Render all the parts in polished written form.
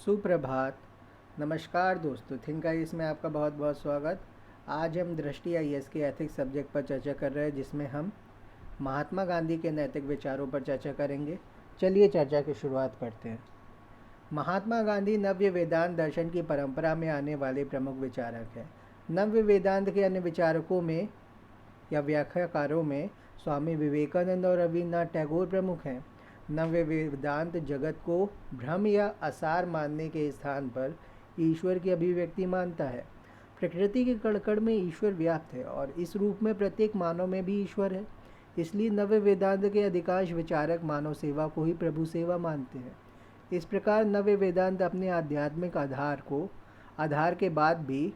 सुप्रभात। नमस्कार दोस्तों, थिंक आईएएस में आपका बहुत बहुत स्वागत। आज हम दृष्टि आईएएस के एथिक्स सब्जेक्ट पर चर्चा कर रहे हैं, जिसमें हम महात्मा गांधी के नैतिक विचारों पर चर्चा करेंगे। चलिए चर्चा की शुरुआत करते हैं। महात्मा गांधी नव्य वेदांत दर्शन की परंपरा में आने वाले प्रमुख विचारक हैं। नव्य वेदांत के अन्य विचारकों में या व्याख्याकारों में स्वामी विवेकानंद और रविन्द्रनाथ टैगोर प्रमुख हैं। नव्य वेदांत जगत को भ्रम या असार मानने के स्थान पर ईश्वर की अभिव्यक्ति मानता है। प्रकृति के कण-कण में ईश्वर व्याप्त है और इस रूप में प्रत्येक मानव में भी ईश्वर है। इसलिए नव्य वेदांत के अधिकांश विचारक मानव सेवा को ही प्रभु सेवा मानते हैं। इस प्रकार नव्य वेदांत अपने आध्यात्मिक आधार के बाद भी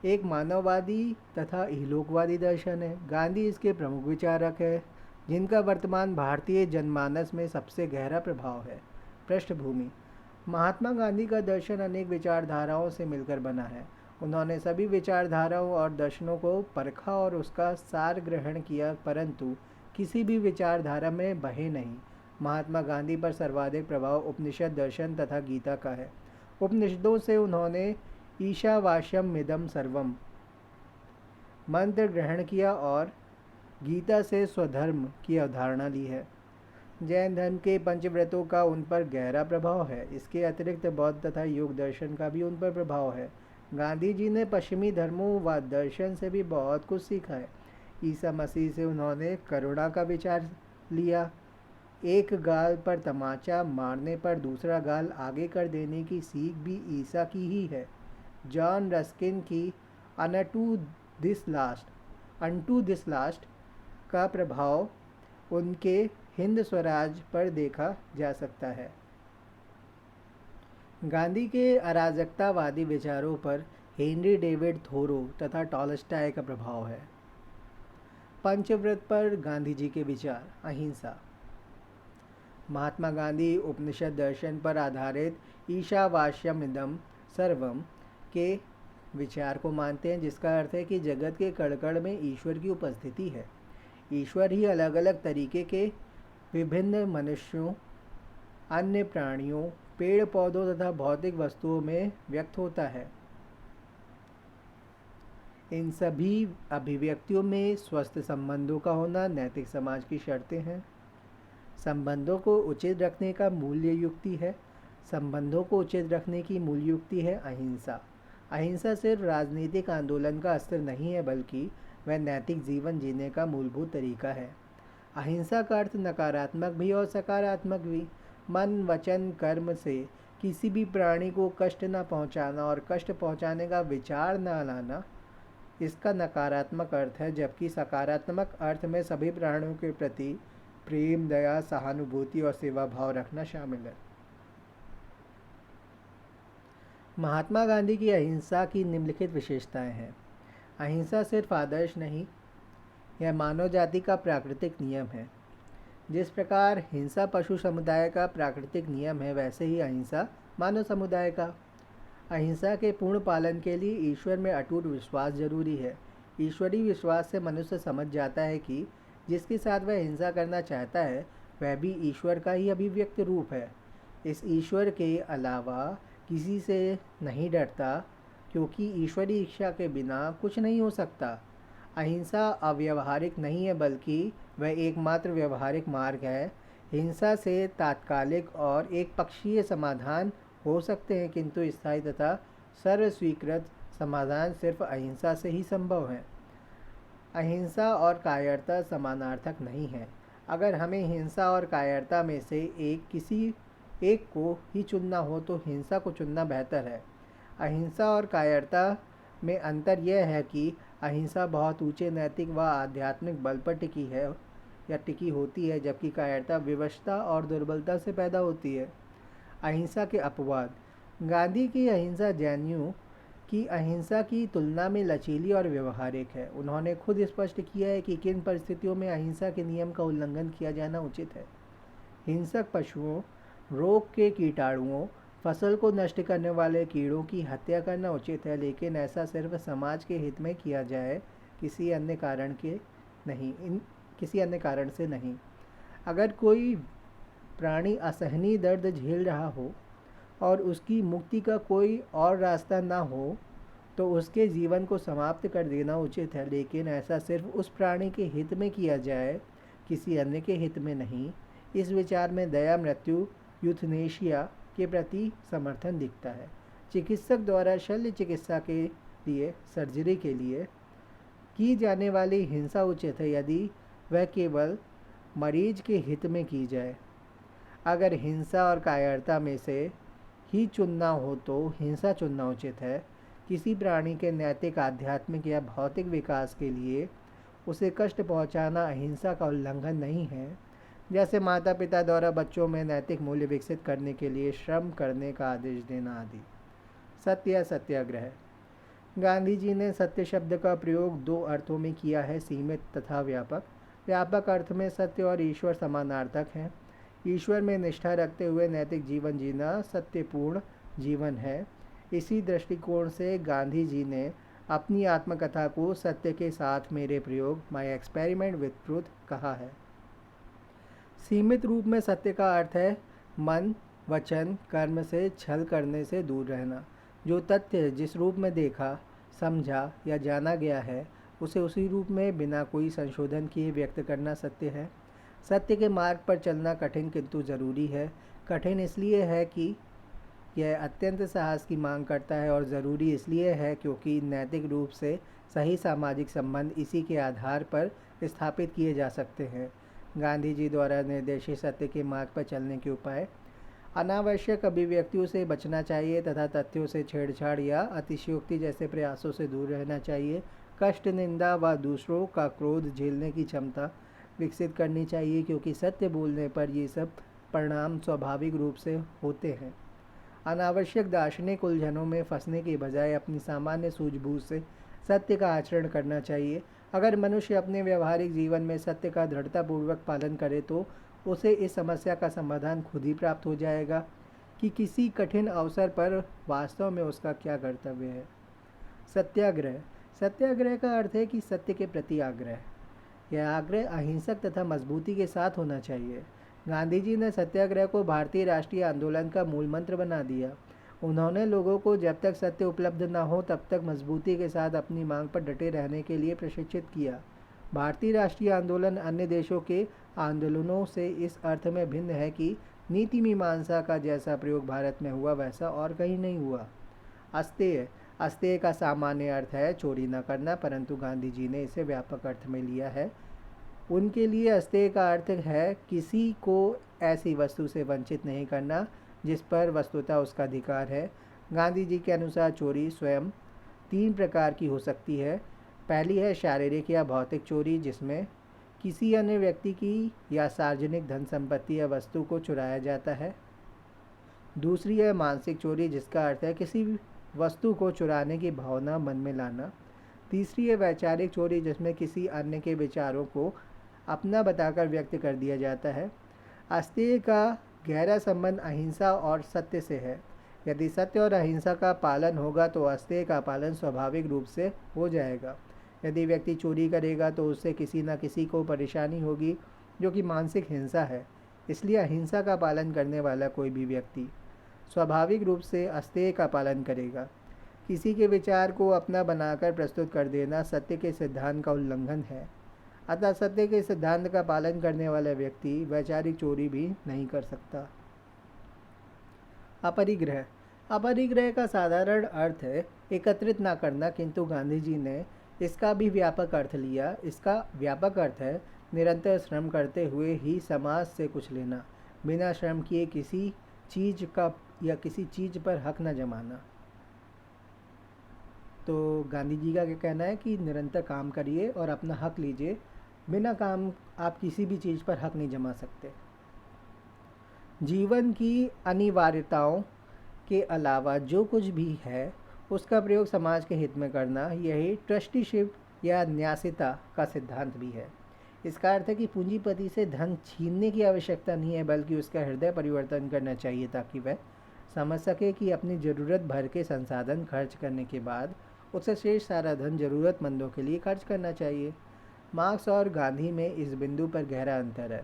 एक मानववादी तथा इहलोकवादी दर्शन है। गांधी इसके प्रमुख विचारक है, जिनका वर्तमान भारतीय जनमानस में सबसे गहरा प्रभाव है। पृष्ठभूमि: महात्मा गांधी का दर्शन अनेक विचारधाराओं से मिलकर बना है। उन्होंने सभी विचारधाराओं और दर्शनों को परखा और उसका सार ग्रहण किया, परंतु किसी भी विचारधारा में बहे नहीं। महात्मा गांधी पर सर्वाधिक प्रभाव उपनिषद दर्शन तथा गीता का है। उपनिषदों से उन्होंने ईशावास्यमिदं सर्वम मंत्र ग्रहण किया और गीता से स्वधर्म की अवधारणा ली है। जैन धर्म के पंचव्रतों का उन पर गहरा प्रभाव है। इसके अतिरिक्त बौद्ध तथा योग दर्शन का भी उन पर प्रभाव है। गांधी जी ने पश्चिमी धर्मों व दर्शन से भी बहुत कुछ सीखा है। ईसा मसीह से उन्होंने करुणा का विचार लिया। एक गाल पर तमाचा मारने पर दूसरा गाल आगे कर देने की सीख भी ईसा की ही है। जॉन रस्किन की अनटू दिस लास्ट का प्रभाव उनके हिंद स्वराज पर देखा जा सकता है। गांधी के अराजकतावादी विचारों पर हेनरी डेविड थोरो तथा टॉलस्टॉय का प्रभाव है। पंचव्रत पर गांधी जी के विचार: अहिंसा। महात्मा गांधी उपनिषद दर्शन पर आधारित ईशावास्यमिदं सर्वम के विचार को मानते हैं, जिसका अर्थ है कि जगत के कण-कण में ईश्वर की उपस्थिति है। ईश्वर ही अलग अलग तरीके के विभिन्न मनुष्यों, अन्य प्राणियों, पेड़ पौधों तथा भौतिक वस्तुओं में व्यक्त होता है। इन सभी अभिव्यक्तियों में स्वस्थ संबंधों का होना नैतिक समाज की शर्तें हैं। संबंधों को उचित रखने का मूल्य युक्ति है। संबंधों को उचित रखने की मूल युक्ति है अहिंसा। अहिंसा सिर्फ राजनीतिक आंदोलन का अस्त्र नहीं है, बल्कि वह नैतिक जीवन जीने का मूलभूत तरीका है। अहिंसा का अर्थ नकारात्मक भी और सकारात्मक भी। मन, वचन, कर्म से किसी भी प्राणी को कष्ट न पहुंचाना और कष्ट पहुंचाने का विचार न लाना, इसका नकारात्मक अर्थ है, जबकि सकारात्मक अर्थ में सभी प्राणियों के प्रति प्रेम, दया, सहानुभूति और सेवा भाव रखना शामिल है। महात्मा गांधी की अहिंसा की निम्नलिखित विशेषताएं हैं। अहिंसा सिर्फ आदर्श नहीं, यह मानव जाति का प्राकृतिक नियम है। जिस प्रकार हिंसा पशु समुदाय का प्राकृतिक नियम है, वैसे ही अहिंसा मानव समुदाय का। अहिंसा के पूर्ण पालन के लिए ईश्वर में अटूट विश्वास जरूरी है। ईश्वरीय विश्वास से मनुष्य समझ जाता है कि जिसके साथ वह हिंसा करना चाहता है, वह भी ईश्वर का ही अभिव्यक्त रूप है। इस ईश्वर के अलावा किसी से नहीं डरता, क्योंकि ईश्वरी इच्छा के बिना कुछ नहीं हो सकता। अहिंसा अव्यवहारिक नहीं है, बल्कि वह एकमात्र व्यवहारिक मार्ग है। हिंसा से तात्कालिक और एक पक्षीय समाधान हो सकते हैं, किंतु स्थायी तथा सर्वस्वीकृत समाधान सिर्फ अहिंसा से ही संभव है। अहिंसा और कायरता समानार्थक नहीं है। अगर हमें हिंसा और कायरता में से किसी एक को ही चुनना हो, तो हिंसा को चुनना बेहतर है। अहिंसा और कायरता में अंतर यह है कि अहिंसा बहुत ऊंचे नैतिक व आध्यात्मिक बल पर टिकी है या टिकी होती है, जबकि कायरता विवशता और दुर्बलता से पैदा होती है। अहिंसा के अपवाद: गांधी की अहिंसा जैनियों की अहिंसा की तुलना में लचीली और व्यवहारिक है। उन्होंने खुद स्पष्ट किया है कि किन परिस्थितियों में अहिंसा के नियम का उल्लंघन किया जाना उचित है। हिंसक पशुओं, रोग के कीटाणुओं, फसल को नष्ट करने वाले कीड़ों की हत्या करना उचित है, लेकिन ऐसा सिर्फ समाज के हित में किया जाए, किसी अन्य कारण से नहीं। अगर कोई प्राणी असहनीय दर्द झेल रहा हो, और उसकी मुक्ति का कोई और रास्ता ना हो तो उसके जीवन को समाप्त कर देना उचित है, लेकिन ऐसा सिर्फ उस प्राणी के हित में किया जाए, किसी अन्य के हित में नहीं। इस विचार में दया, मृत्यु, यूथनेशिया के प्रति समर्थन दिखता है। चिकित्सक द्वारा शल्य चिकित्सा के लिए, सर्जरी के लिए की जाने वाली हिंसा उचित है यदि वह केवल मरीज के हित में की जाए। अगर हिंसा और कायरता में से ही चुनना हो तो हिंसा चुनना उचित है। किसी प्राणी के नैतिक, आध्यात्मिक या भौतिक विकास के लिए उसे कष्ट पहुंचाना अहिंसा का उल्लंघन नहीं है। जैसे माता पिता द्वारा बच्चों में नैतिक मूल्य विकसित करने के लिए श्रम करने का आदेश देना आदि। सत्य या सत्याग्रह। गांधी जी ने सत्य शब्द का प्रयोग दो अर्थों में किया है, सीमित तथा व्यापक। व्यापक अर्थ में सत्य और ईश्वर समानार्थक हैं। ईश्वर में निष्ठा रखते हुए नैतिक जीवन जीना सत्यपूर्ण जीवन है। इसी दृष्टिकोण से गांधी जी ने अपनी आत्मकथा को सत्य के साथ मेरे प्रयोग, माई एक्सपेरिमेंट विथ ट्रूथ, कहा है। सीमित रूप में सत्य का अर्थ है मन, वचन, कर्म से छल करने से दूर रहना। जो तथ्य जिस रूप में देखा, समझा या जाना गया है उसे उसी रूप में बिना कोई संशोधन किए व्यक्त करना सत्य है। सत्य के मार्ग पर चलना कठिन किंतु ज़रूरी है। कठिन इसलिए है कि यह अत्यंत साहस की मांग करता है और ज़रूरी इसलिए है क्योंकि नैतिक रूप से सही सामाजिक संबंध इसी के आधार पर स्थापित किए जा सकते हैं। गांधी जी द्वारा निर्देशित सत्य के मार्ग पर चलने के उपाय: अनावश्यक अभिव्यक्तियों से बचना चाहिए तथा तथ्यों से छेड़छाड़ या अतिशयोक्ति जैसे प्रयासों से दूर रहना चाहिए। कष्ट, निंदा व दूसरों का क्रोध झेलने की क्षमता विकसित करनी चाहिए क्योंकि सत्य बोलने पर ये सब परिणाम स्वाभाविक रूप से होते हैं। अनावश्यक दार्शनिक उलझनों में फंसने के बजाय अपनी सामान्य सूझबूझ से सत्य का आचरण करना चाहिए। अगर मनुष्य अपने व्यवहारिक जीवन में सत्य का दृढ़तापूर्वक पालन करे तो उसे इस समस्या का समाधान खुद ही प्राप्त हो जाएगा कि किसी कठिन अवसर पर वास्तव में उसका क्या कर्तव्य है। सत्याग्रह। सत्याग्रह का अर्थ है कि सत्य के प्रति आग्रह। यह आग्रह अहिंसक तथा मजबूती के साथ होना चाहिए। गांधी जी ने सत्याग्रह को भारतीय राष्ट्रीय आंदोलन का मूल मंत्र बना दिया। उन्होंने लोगों को जब तक सत्य उपलब्ध न हो तब तक मजबूती के साथ अपनी मांग पर डटे रहने के लिए प्रशिक्षित किया। भारतीय राष्ट्रीय आंदोलन अन्य देशों के आंदोलनों से इस अर्थ में भिन्न है कि नीति मीमांसा का जैसा प्रयोग भारत में हुआ वैसा और कहीं नहीं हुआ। अस्तेय। अस्तेय का सामान्य अर्थ है चोरी न करना, परंतु गांधी जी ने इसे व्यापक अर्थ में लिया है। उनके लिए अस्तेय का अर्थ है किसी को ऐसी वस्तु से वंचित नहीं करना जिस पर वस्तुतः उसका अधिकार है। गांधी जी के अनुसार चोरी स्वयं 3 प्रकार की हो सकती है। पहली है शारीरिक या भौतिक चोरी, जिसमें किसी अन्य व्यक्ति की या सार्वजनिक धन संपत्ति या वस्तु को चुराया जाता है। दूसरी है मानसिक चोरी, जिसका अर्थ है किसी वस्तु को चुराने की भावना मन में लाना। तीसरी है वैचारिक चोरी, जिसमें किसी अन्य के विचारों को अपना बताकर व्यक्त कर दिया जाता है। अस्तेय का गहरा संबंध अहिंसा और सत्य से है। यदि सत्य और अहिंसा का पालन होगा तो अस्तेय का पालन स्वाभाविक रूप से हो जाएगा। यदि व्यक्ति चोरी करेगा तो उससे किसी न किसी को परेशानी होगी, जो कि मानसिक हिंसा है। इसलिए अहिंसा का पालन करने वाला कोई भी व्यक्ति स्वाभाविक रूप से अस्तेय का पालन करेगा। किसी के विचार को अपना बनाकर प्रस्तुत कर देना सत्य के सिद्धांत का उल्लंघन है। अतः सत्य के सिद्धांत का पालन करने वाला व्यक्ति वैचारिक चोरी भी नहीं कर सकता। अपरिग्रह। अपरिग्रह का साधारण अर्थ है एकत्रित ना करना, किंतु गांधी जी ने इसका भी व्यापक अर्थ लिया। इसका व्यापक अर्थ है निरंतर श्रम करते हुए ही समाज से कुछ लेना, बिना श्रम किए किसी चीज़ का या किसी चीज़ पर हक न जमाना। तो गांधी जी का क्या कहना है कि निरंतर काम करिए और अपना हक लीजिए, बिना काम आप किसी भी चीज़ पर हक नहीं जमा सकते। जीवन की अनिवार्यताओं के अलावा जो कुछ भी है उसका प्रयोग समाज के हित में करना, यही ट्रस्टीशिप या न्यासिता का सिद्धांत भी है। इसका अर्थ है कि पूंजीपति से धन छीनने की आवश्यकता नहीं है, बल्कि उसका हृदय परिवर्तन करना चाहिए ताकि वह समझ सके कि अपनी ज़रूरत भर के संसाधन खर्च करने के बाद उसे शेष सारा धन ज़रूरतमंदों के लिए खर्च करना चाहिए। मार्क्स और गांधी में इस बिंदु पर गहरा अंतर है।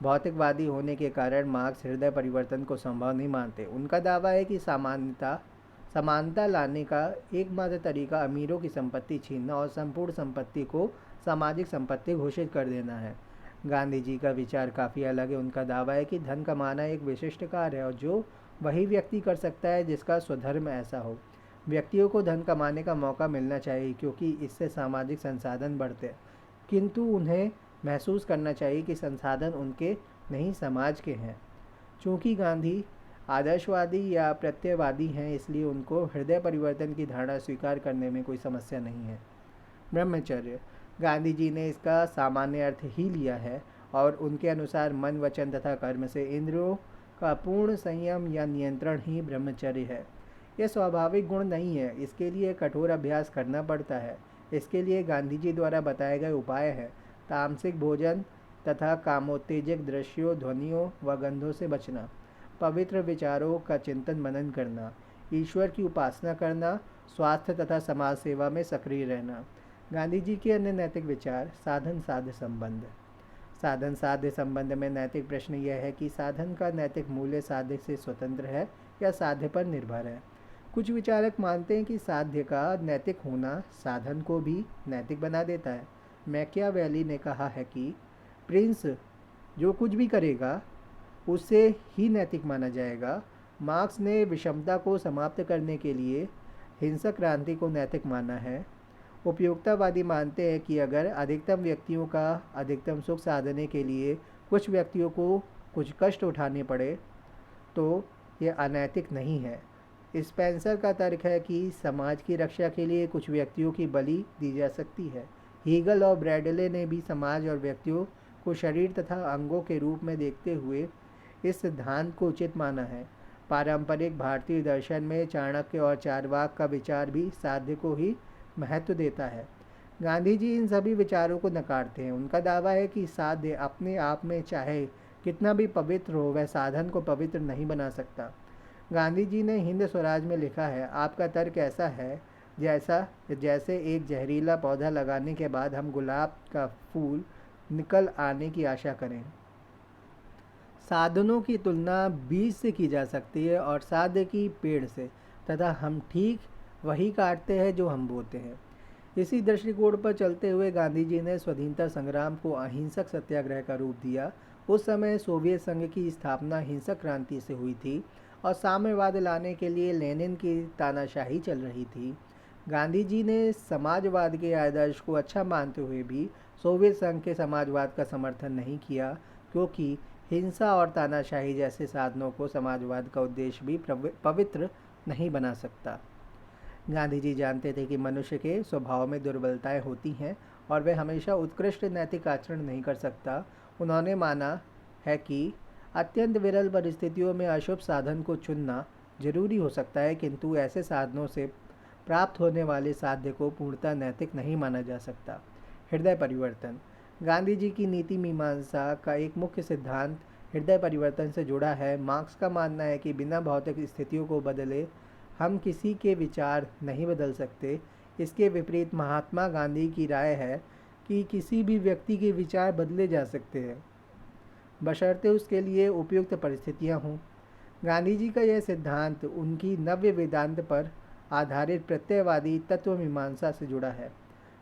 भौतिकवादी होने के कारण मार्क्स हृदय परिवर्तन को संभव नहीं मानते। उनका दावा है कि समानता लाने का एकमात्र तरीका अमीरों की संपत्ति छीनना और संपूर्ण संपत्ति को सामाजिक संपत्ति घोषित कर देना है। गांधी जी का विचार काफ़ी अलग है। उनका दावा है कि धन कमाना एक विशिष्ट कार्य है और जो वही व्यक्ति कर सकता है जिसका स्वधर्म ऐसा हो। व्यक्तियों को धन कमाने का मौका मिलना चाहिए क्योंकि इससे सामाजिक संसाधन बढ़ते हैं, किंतु उन्हें महसूस करना चाहिए कि संसाधन उनके नहीं समाज के हैं। चूँकि गांधी आदर्शवादी या प्रत्ययवादी हैं, इसलिए उनको हृदय परिवर्तन की धारणा स्वीकार करने में कोई समस्या नहीं है। ब्रह्मचर्य, गांधी जी ने इसका सामान्य अर्थ ही लिया है और उनके अनुसार मन, वचन तथा कर्म से इंद्रियों का पूर्ण संयम या नियंत्रण ही ब्रह्मचर्य है। यह स्वाभाविक गुण नहीं है, इसके लिए कठोर अभ्यास करना पड़ता है। इसके लिए गांधी जी द्वारा बताए गए उपाय हैं तामसिक भोजन तथा कामोत्तेजक दृश्यों, ध्वनियों व गंधों से बचना, पवित्र विचारों का चिंतन मनन करना, ईश्वर की उपासना करना, स्वास्थ्य तथा समाज सेवा में सक्रिय रहना। गांधी जी के अन्य नैतिक विचार, साधन साध्य संबंध। साधन साध्य संबंध में नैतिक प्रश्न यह है कि साधन का नैतिक मूल्य साध्य से स्वतंत्र है या साध्य पर निर्भर है। कुछ विचारक मानते हैं कि साध्य का नैतिक होना साधन को भी नैतिक बना देता है। मैकियावेली ने कहा है कि प्रिंस जो कुछ भी करेगा उसे ही नैतिक माना जाएगा। मार्क्स ने विषमता को समाप्त करने के लिए हिंसक क्रांति को नैतिक माना है। उपयोगितावादी मानते हैं कि अगर अधिकतम व्यक्तियों का अधिकतम सुख साधने के लिए कुछ व्यक्तियों को कुछ कष्ट उठाने पड़े तो यह अनैतिक नहीं है। स्पेंसर का तर्क है कि समाज की रक्षा के लिए कुछ व्यक्तियों की बलि दी जा सकती है। हीगल और ब्रैडले ने भी समाज और व्यक्तियों को शरीर तथा अंगों के रूप में देखते हुए इस सिद्धांत को उचित माना है। पारंपरिक भारतीय दर्शन में चाणक्य और चारवाक का विचार भी साध्य को ही महत्व देता है। गांधी जी इन सभी विचारों को नकारते हैं। उनका दावा है कि साध्य अपने आप में चाहे कितना भी पवित्र हो, वह साधन को पवित्र नहीं बना सकता। गांधी जी ने हिंद स्वराज में लिखा है, आपका तर्क ऐसा है जैसे एक जहरीला पौधा लगाने के बाद हम गुलाब का फूल निकल आने की आशा करें। साधनों की तुलना बीज से की जा सकती है और साध्य की पेड़ से, तथा हम ठीक वही काटते हैं जो हम बोते हैं। इसी दृष्टिकोण पर चलते हुए गांधी जी ने स्वाधीनता संग्राम को अहिंसक सत्याग्रह का रूप दिया। उस समय सोवियत संघ की स्थापना हिंसक क्रांति से हुई थी और साम्यवाद लाने के लिए लेनिन की तानाशाही चल रही थी। गांधी जी ने समाजवाद के आदर्श को अच्छा मानते हुए भी सोवियत संघ के समाजवाद का समर्थन नहीं किया, क्योंकि हिंसा और तानाशाही जैसे साधनों को समाजवाद का उद्देश्य भी पवित्र नहीं बना सकता। गांधी जी जानते थे कि मनुष्य के स्वभाव में दुर्बलताएं होती हैं और वह हमेशा उत्कृष्ट नैतिक आचरण नहीं कर सकता। उन्होंने माना है कि अत्यंत विरल परिस्थितियों में अशुभ साधन को चुनना जरूरी हो सकता है, किंतु ऐसे साधनों से प्राप्त होने वाले साध्य को पूर्णतः नैतिक नहीं माना जा सकता। हृदय परिवर्तन, गांधी जी की नीति मीमांसा का एक मुख्य सिद्धांत हृदय परिवर्तन से जुड़ा है। मार्क्स का मानना है कि बिना भौतिक स्थितियों को बदले हम किसी के विचार नहीं बदल सकते। इसके विपरीत महात्मा गांधी की राय है कि किसी भी व्यक्ति के विचार बदले जा सकते हैं, बशर्ते उसके लिए उपयुक्त परिस्थितियां हों। गांधी जी का यह सिद्धांत उनकी नव्य वेदांत पर आधारित प्रत्ययवादी तत्व मीमांसा से जुड़ा है।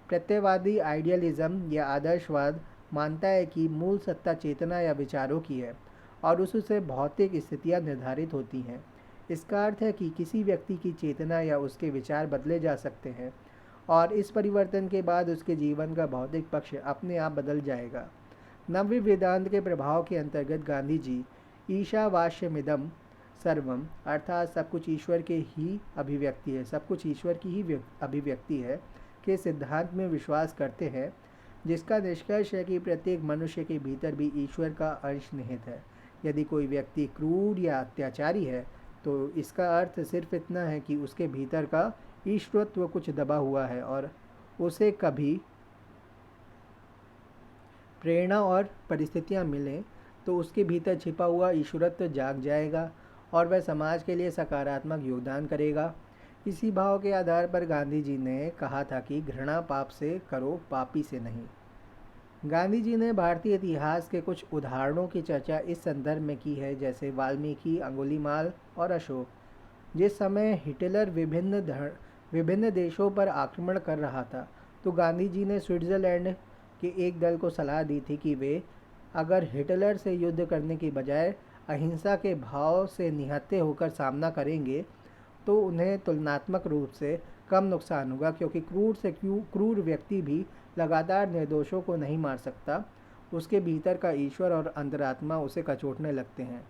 प्रत्ययवादी आइडियलिज्म या आदर्शवाद मानता है कि मूल सत्ता चेतना या विचारों की है और उससे भौतिक स्थितियां निर्धारित होती हैं। इसका अर्थ है कि किसी व्यक्ति की चेतना या उसके विचार बदले जा सकते हैं और इस परिवर्तन के बाद उसके जीवन का भौतिक पक्ष अपने आप बदल जाएगा। नव्य वेदांत के प्रभाव के अंतर्गत गांधी जी ईशावास्यमिदं सर्वम, अर्थात सब कुछ ईश्वर के ही अभिव्यक्ति है, सब कुछ ईश्वर की ही अभिव्यक्ति है, के सिद्धांत में विश्वास करते हैं, जिसका निष्कर्ष है कि प्रत्येक मनुष्य के भीतर भी ईश्वर का अंश निहित है। यदि कोई व्यक्ति क्रूर या अत्याचारी है तो इसका अर्थ सिर्फ इतना है कि उसके भीतर का ईश्वरत्व कुछ दबा हुआ है और उसे कभी प्रेरणा और परिस्थितियां मिलें तो उसके भीतर छिपा हुआ ईश्वरत्व जाग जाएगा और वह समाज के लिए सकारात्मक योगदान करेगा। इसी भाव के आधार पर गांधी जी ने कहा था कि घृणा पाप से करो, पापी से नहीं। गांधी जी ने भारतीय इतिहास के कुछ उदाहरणों की चर्चा इस संदर्भ में की है, जैसे वाल्मीकि, अंगुलीमाल और अशोक। जिस समय हिटलर विभिन्न देशों पर आक्रमण कर रहा था, तो गांधी जी ने स्विट्ज़रलैंड के एक दल को सलाह दी थी कि वे अगर हिटलर से युद्ध करने की बजाय अहिंसा के भाव से निहत्थे होकर सामना करेंगे, तो उन्हें तुलनात्मक रूप से कम नुकसान होगा, क्योंकि क्रूर व्यक्ति भी लगातार निर्दोषों को नहीं मार सकता। उसके भीतर का ईश्वर और अंतरात्मा उसे कचोटने लगते हैं।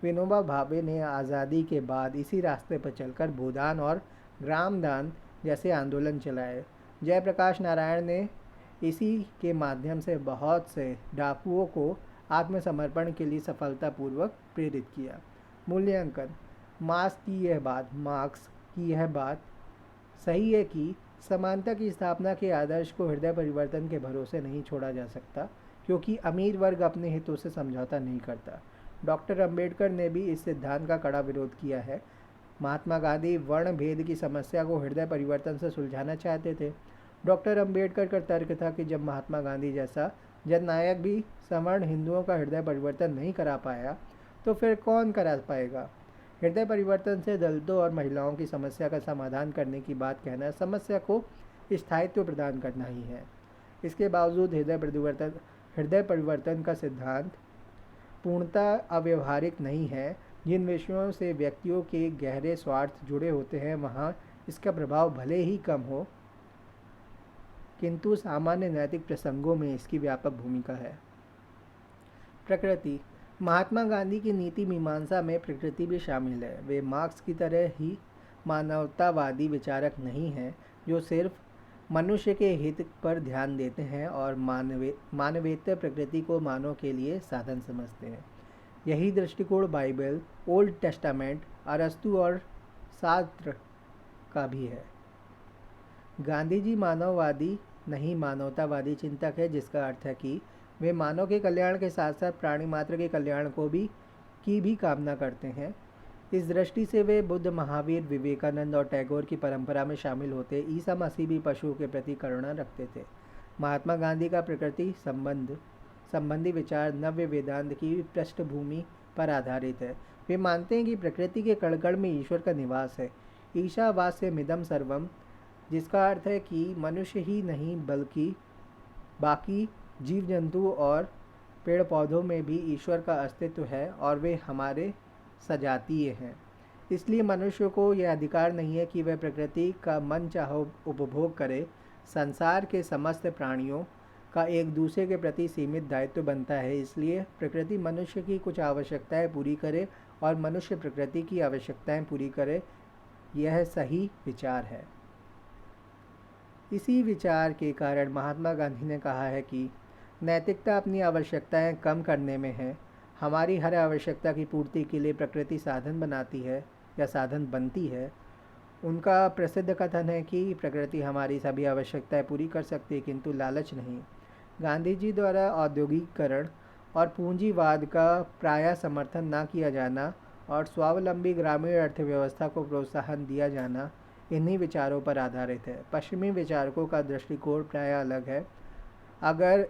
विनोबा भावे ने आज़ादी के बाद इसी रास्ते पर चलकर भूदान और ग्रामदान जैसे आंदोलन चलाए। जयप्रकाश नारायण ने इसी के माध्यम से बहुत से डाकुओं को आत्मसमर्पण के लिए सफलतापूर्वक प्रेरित किया। मूल्यांकन। मार्क्स की यह बात सही है कि समानता की स्थापना के आदर्श को हृदय परिवर्तन के भरोसे नहीं छोड़ा जा सकता, क्योंकि अमीर वर्ग अपने हितों से समझौता नहीं करता। डॉक्टर अंबेडकर ने भी इस सिद्धांत का कड़ा विरोध किया है। महात्मा गांधी वर्ण भेद की समस्या को हृदय परिवर्तन से सुलझाना चाहते थे। डॉक्टर अंबेडकर का तर्क था कि जब महात्मा गांधी जैसा जननायक भी सवर्ण हिंदुओं का हृदय परिवर्तन नहीं करा पाया, तो फिर कौन करा पाएगा। हृदय परिवर्तन से दलितों और महिलाओं की समस्या का समाधान करने की बात कहना समस्या को स्थायित्व प्रदान करना ही है। इसके बावजूद हृदय परिवर्तन का सिद्धांत पूर्णतः अव्यवहारिक नहीं है। जिन विषयों से व्यक्तियों के गहरे स्वार्थ जुड़े होते हैं, वहाँ इसका प्रभाव भले ही कम हो, किंतु सामान्य नैतिक प्रसंगों में इसकी व्यापक भूमिका है। प्रकृति। महात्मा गांधी की नीति मीमांसा में प्रकृति भी शामिल है। वे मार्क्स की तरह ही मानवतावादी विचारक नहीं हैं, जो सिर्फ मनुष्य के हित पर ध्यान देते हैं और मानवेतर प्रकृति को मानव के लिए साधन समझते हैं। यही दृष्टिकोण बाइबल, ओल्ड टेस्टामेंट, अरस्तु और सार्त्र का भी है। गांधी जी मानववादी नहीं मानवतावादी चिंतक है, जिसका अर्थ है कि वे मानव के कल्याण के साथ साथ प्राणी मात्र के कल्याण की भी कामना करते हैं। इस दृष्टि से वे बुद्ध, महावीर, विवेकानंद और टैगोर की परंपरा में शामिल होते। ईसा मसीह भी पशुओं के प्रति करुणा रखते थे। महात्मा गांधी का प्रकृति संबंधी विचार नव्य वेदांत की पृष्ठभूमि पर आधारित है। वे मानते हैं कि प्रकृति के कण-कण में ईश्वर का निवास है। ईशावास्यमिदं सर्वम, जिसका अर्थ है कि मनुष्य ही नहीं बल्कि बाकी जीव जंतु और पेड़ पौधों में भी ईश्वर का अस्तित्व है और वे हमारे सजातीय हैं। इसलिए मनुष्य को यह अधिकार नहीं है कि वह प्रकृति का मनचाहा उपभोग करे। संसार के समस्त प्राणियों का एक दूसरे के प्रति सीमित दायित्व बनता है। इसलिए प्रकृति मनुष्य की कुछ आवश्यकताएं पूरी करे और मनुष्य प्रकृति की आवश्यकताएं पूरी करे। यह सही विचार है। इसी विचार के कारण महात्मा गांधी ने कहा है कि नैतिकता अपनी आवश्यकताएं कम करने में है। हमारी हर आवश्यकता की पूर्ति के लिए प्रकृति साधन बनाती है या साधन बनती है। उनका प्रसिद्ध कथन है कि प्रकृति हमारी सभी आवश्यकताएं पूरी कर सकती है, किंतु लालच नहीं। गांधी जी द्वारा औद्योगिकीकरण और पूंजीवाद का प्रायः समर्थन न किया जाना और स्वावलंबी ग्रामीण अर्थव्यवस्था को प्रोत्साहन दिया जाना इन्हीं विचारों पर आधारित है। पश्चिमी विचारकों का दृष्टिकोण प्रायः अलग है। अगर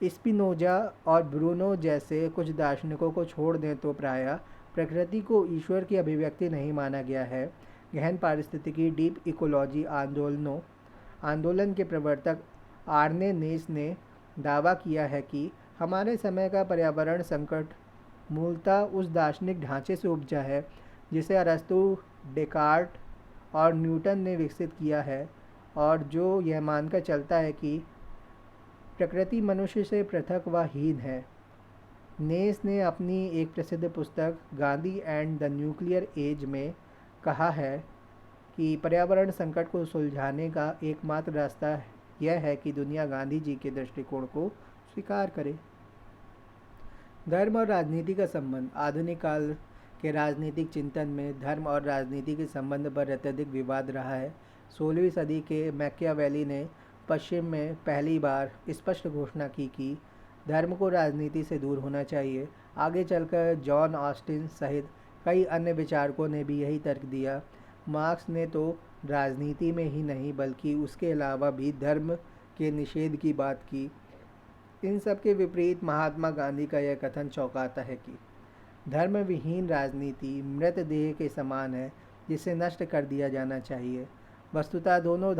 स्पिनोजा और ब्रूनो जैसे कुछ दार्शनिकों को छोड़ दें तो प्रायः प्रकृति को ईश्वर की अभिव्यक्ति नहीं माना गया है। गहन पारिस्थितिकी डीप इकोलॉजी आंदोलन के प्रवर्तक आर्ने नेस ने दावा किया है कि हमारे समय का पर्यावरण संकट मूलतः उस दार्शनिक ढांचे से उपजा है जिसे अरस्तु, डेकार्ट और न्यूटन ने विकसित किया है, और जो यह मानकर चलता है कि प्रकृति मनुष्य से पृथक व हीन है। नेस ने अपनी एक प्रसिद्ध पुस्तक Gandhi and the nuclear age में कहा है कि पर्यावरण संकट को सुलझाने का एकमात्र रास्ता यह है कि दुनिया गांधी जी के दृष्टिकोण को स्वीकार करे। धर्म और राजनीति का संबंध। आधुनिक काल के राजनीतिक चिंतन में धर्म और राजनीति के संबंध पर अत्यधिक विवाद रहा है। 16वीं सदी के मैकियावेली ने पश्चिम में पहली बार स्पष्ट घोषणा की कि धर्म को राजनीति से दूर होना चाहिए। आगे चलकर जॉन ऑस्टिन सहित कई अन्य विचारकों ने भी यही तर्क दिया। मार्क्स ने तो राजनीति में ही नहीं बल्कि उसके अलावा भी धर्म के निषेध की बात की। इन सब के विपरीत महात्मा गांधी का यह कथन चौंकाता है कि धर्म विहीन राजनीति मृतदेह के समान है जिसे नष्ट कर दिया जाना चाहिए। वस्तुतः दोनों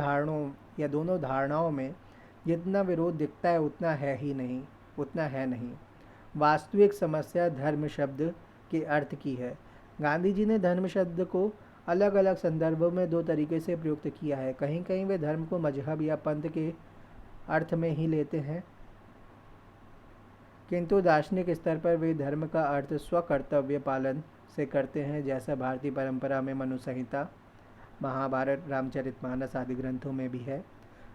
धारणाओं में जितना विरोध दिखता है उतना है नहीं। वास्तविक समस्या धर्म शब्द के अर्थ की है। गांधी जी ने धर्म शब्द को अलग अलग संदर्भों में दो तरीके से प्रयुक्त किया है। कहीं कहीं वे धर्म को मजहब या पंथ के अर्थ में ही लेते हैं, किंतु दार्शनिक स्तर पर वे धर्म का अर्थ स्वकर्तव्य पालन से करते हैं, जैसा भारतीय परंपरा में मनु संहिता, महाभारत, रामचरितमानस आदि ग्रंथों में भी है।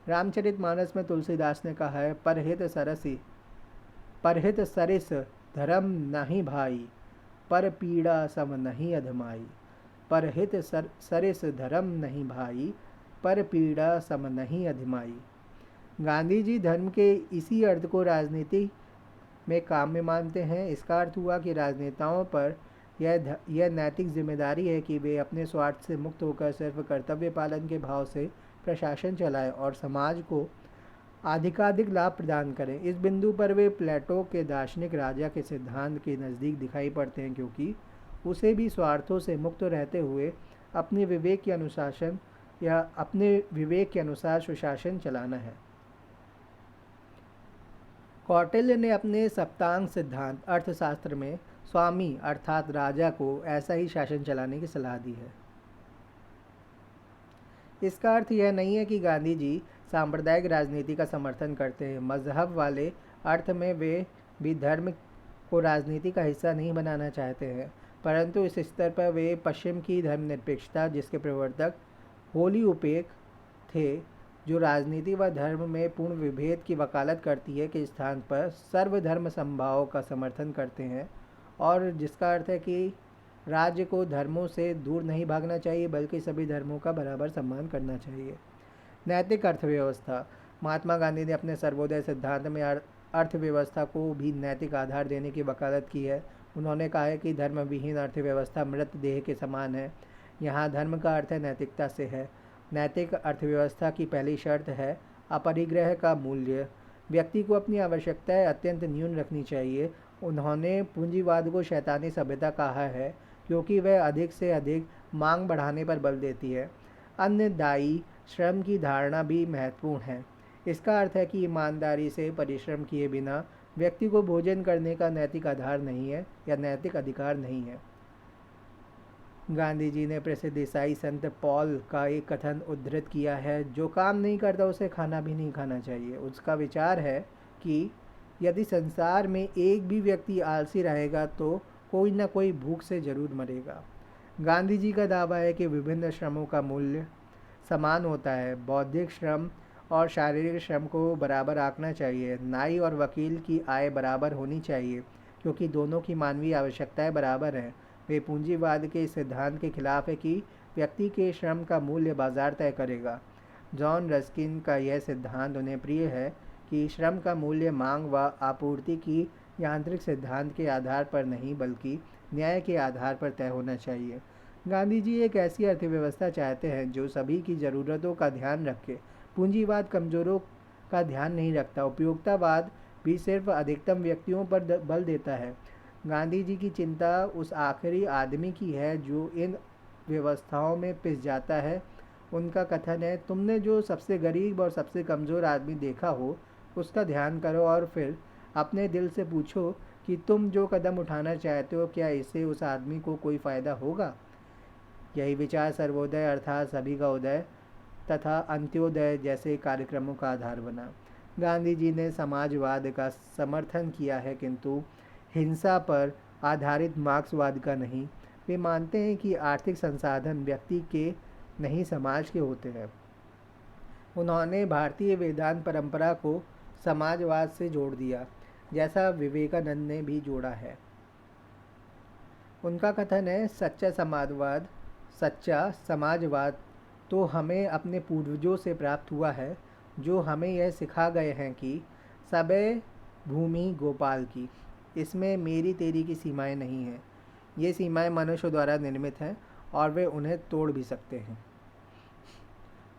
रामचरितमानस में तुलसीदास ने कहा है, परहित सरिस धर्म नहीं भाई, पर पीड़ा सम नहीं अधमाई। परहित सरिस धर्म नहीं भाई, पर पीड़ा सम नहीं अधमाई। गांधी जी धर्म के इसी अर्थ को राजनीति में काम्य मानते हैं। इसका अर्थ हुआ कि राजनेताओं पर यह नैतिक जिम्मेदारी है कि वे अपने स्वार्थ से मुक्त होकर सिर्फ कर्तव्य पालन के भाव से प्रशासन चलाएं और समाज को अधिकाधिक लाभ प्रदान करें। इस बिंदु पर वे प्लेटो के दार्शनिक राजा के सिद्धांत के नज़दीक दिखाई पड़ते हैं, क्योंकि उसे भी स्वार्थों से मुक्त रहते हुए अपने विवेक के अनुसार सुशासन चलाना है। कौटिल्य ने अपने सप्तांग सिद्धांत अर्थशास्त्र में स्वामी अर्थात राजा को ऐसा ही शासन चलाने की सलाह दी है। इसका अर्थ यह नहीं है कि गांधी जी सांप्रदायिक राजनीति का समर्थन करते हैं। मजहब वाले अर्थ में वे भी धर्म को राजनीति का हिस्सा नहीं बनाना चाहते हैं, परंतु इस स्तर पर वे पश्चिम की धर्मनिरपेक्षता, जिसके प्रवर्तक होलीओपेक थे, जो राजनीति व धर्म में पूर्ण विभेद की वकालत करती है, के स्थान पर सर्वधर्म समभाव का समर्थन करते हैं, और जिसका अर्थ है कि राज्य को धर्मों से दूर नहीं भागना चाहिए बल्कि सभी धर्मों का बराबर सम्मान करना चाहिए। नैतिक अर्थव्यवस्था। महात्मा गांधी ने अपने सर्वोदय सिद्धांत में अर्थव्यवस्था को भी नैतिक आधार देने की वकालत की है। उन्होंने कहा है कि धर्म विहीन अर्थव्यवस्था मृत देह के समान है। यहाँ धर्म का अर्थ नैतिकता से है। नैतिक अर्थव्यवस्था की पहली शर्त है अपरिग्रह का मूल्य। व्यक्ति को अपनी आवश्यकताएं अत्यंत न्यून रखनी चाहिए। उन्होंने पूंजीवाद को शैतानी सभ्यता कहा है, क्योंकि वह अधिक से अधिक मांग बढ़ाने पर बल देती है। अन्नदायी श्रम की धारणा भी महत्वपूर्ण है। इसका अर्थ है कि ईमानदारी से परिश्रम किए बिना व्यक्ति को भोजन करने का नैतिक आधार नहीं है या नैतिक अधिकार नहीं है। गांधी जी ने प्रसिद्ध ईसाई संत पॉल का एक कथन उद्धृत किया है, जो काम नहीं करता उसे खाना भी नहीं खाना चाहिए। उसका विचार है कि यदि संसार में एक भी व्यक्ति आलसी रहेगा तो कोई ना कोई भूख से जरूर मरेगा। गांधी जी का दावा है कि विभिन्न श्रमों का मूल्य समान होता है। बौद्धिक श्रम और शारीरिक श्रम को बराबर आंकना चाहिए। नाई और वकील की आय बराबर होनी चाहिए, क्योंकि दोनों की मानवीय आवश्यकताएं बराबर हैं। वे पूंजीवाद के सिद्धांत के खिलाफ है कि व्यक्ति के श्रम का मूल्य बाजार तय करेगा। जॉन रस्किन का यह सिद्धांत उन्हें प्रिय है कि श्रम का मूल्य मांग व आपूर्ति की यांत्रिक सिद्धांत के आधार पर नहीं बल्कि न्याय के आधार पर तय होना चाहिए। गांधी जी एक ऐसी अर्थव्यवस्था चाहते हैं जो सभी की ज़रूरतों का ध्यान रखे। पूंजीवाद कमज़ोरों का ध्यान नहीं रखता। उपयोगितावाद भी सिर्फ अधिकतम व्यक्तियों पर बल देता है। गांधी जी की चिंता उस आखिरी आदमी की है जो इन व्यवस्थाओं में पिस जाता है। उनका कथन है, तुमने जो सबसे गरीब और सबसे कमज़ोर आदमी देखा हो उसका ध्यान करो और फिर अपने दिल से पूछो कि तुम जो कदम उठाना चाहते हो क्या इससे उस आदमी को कोई फ़ायदा होगा। यही विचार सर्वोदय अर्थात सभी का उदय तथा अंत्योदय जैसे कार्यक्रमों का आधार बना। गांधी जी ने समाजवाद का समर्थन किया है, किंतु हिंसा पर आधारित मार्क्सवाद का नहीं। वे मानते हैं कि आर्थिक संसाधन व्यक्ति के नहीं समाज के होते हैं। उन्होंने भारतीय वेदांत परंपरा को समाजवाद से जोड़ दिया, जैसा विवेकानंद ने भी जोड़ा है। उनका कथन है, सच्चा समाजवाद तो हमें अपने पूर्वजों से प्राप्त हुआ है, जो हमें यह सिखा गए हैं कि सबे भूमि गोपाल की, इसमें मेरी तेरी की सीमाएं नहीं हैं। ये सीमाएं मनुष्य द्वारा निर्मित हैं और वे उन्हें तोड़ भी सकते हैं।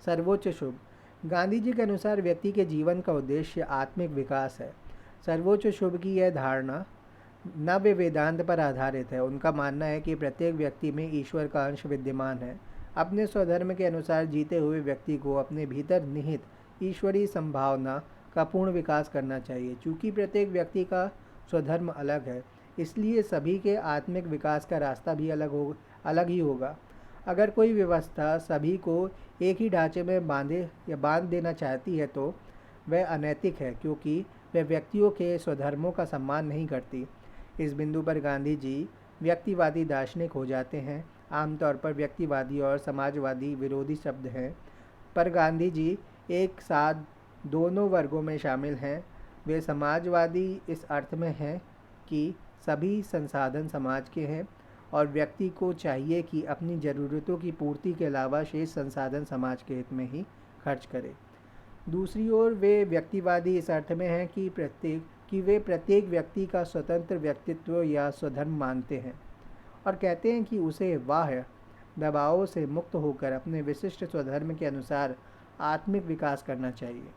सर्वोच्च शुभ। गांधी जी के अनुसार व्यक्ति के जीवन का उद्देश्य आत्मिक विकास है। सर्वोच्च शुभ की यह धारणा नव्य वेदांत पर आधारित है। उनका मानना है कि प्रत्येक व्यक्ति में ईश्वर का अंश विद्यमान है। अपने स्वधर्म के अनुसार जीते हुए व्यक्ति को अपने भीतर निहित ईश्वरीय संभावना का पूर्ण विकास करना चाहिए। चूँकि प्रत्येक व्यक्ति का स्वधर्म अलग है, इसलिए सभी के आत्मिक विकास का रास्ता भी अलग ही होगा। अगर कोई व्यवस्था सभी को एक ही ढांचे में बांध देना चाहती है तो वह अनैतिक है, क्योंकि वह व्यक्तियों के स्वधर्मों का सम्मान नहीं करती। इस बिंदु पर गांधी जी व्यक्तिवादी दार्शनिक हो जाते हैं। आमतौर पर व्यक्तिवादी और समाजवादी विरोधी शब्द हैं, पर गांधी जी एक साथ दोनों वर्गों में शामिल हैं। वे समाजवादी इस अर्थ में हैं कि सभी संसाधन समाज के हैं और व्यक्ति को चाहिए कि अपनी ज़रूरतों की पूर्ति के अलावा शेष संसाधन समाज के हित में ही खर्च करे। दूसरी ओर वे व्यक्तिवादी इस अर्थ में हैं कि वे प्रत्येक व्यक्ति का स्वतंत्र व्यक्तित्व या स्वधर्म मानते हैं और कहते हैं कि उसे बाह्य दबावों से मुक्त होकर अपने विशिष्ट स्वधर्म के अनुसार आत्मिक विकास करना चाहिए।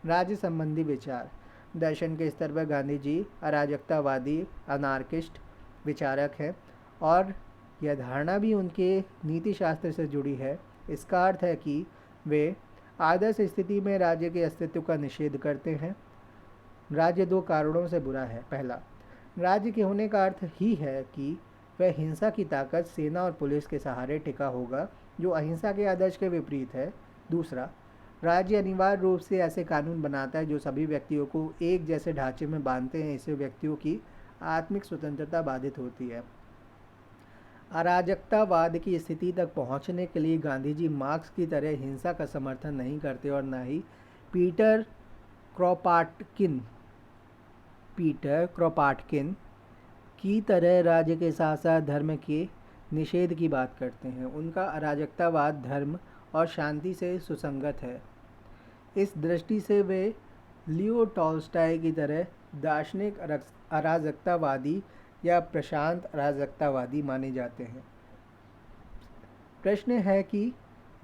राज्य संबंधी विचार दर्शन के स्तर पर गांधी जी अराजकतावादी अनार्किस्ट विचारक हैं और यह धारणा भी उनके नीति शास्त्र से जुड़ी है। इसका अर्थ है कि वे आदर्श स्थिति में राज्य के अस्तित्व का निषेध करते हैं। राज्य दो कारणों से बुरा है। पहला, राज्य के होने का अर्थ ही है कि वह हिंसा की ताकत सेना और पुलिस के सहारे टिका होगा, जो अहिंसा के आदर्श के विपरीत है। दूसरा, राज्य अनिवार्य रूप से ऐसे कानून बनाता है जो सभी व्यक्तियों को एक जैसे ढांचे में बांधते हैं। इससे व्यक्तियों की आत्मिक स्वतंत्रता बाधित होती है। अराजकतावाद की स्थिति तक पहुंचने के लिए गांधी जी मार्क्स की तरह हिंसा का समर्थन नहीं करते और न ही पीटर क्रोपाटकिन की तरह राज्य के साथ साथ धर्म के निषेध की बात करते हैं। उनका अराजकतावाद धर्म और शांति से सुसंगत है। इस दृष्टि से वे लियो टॉल्स्टॉय की तरह दार्शनिक अराजकतावादी या प्रशांत अराजकतावादी माने जाते हैं। प्रश्न है कि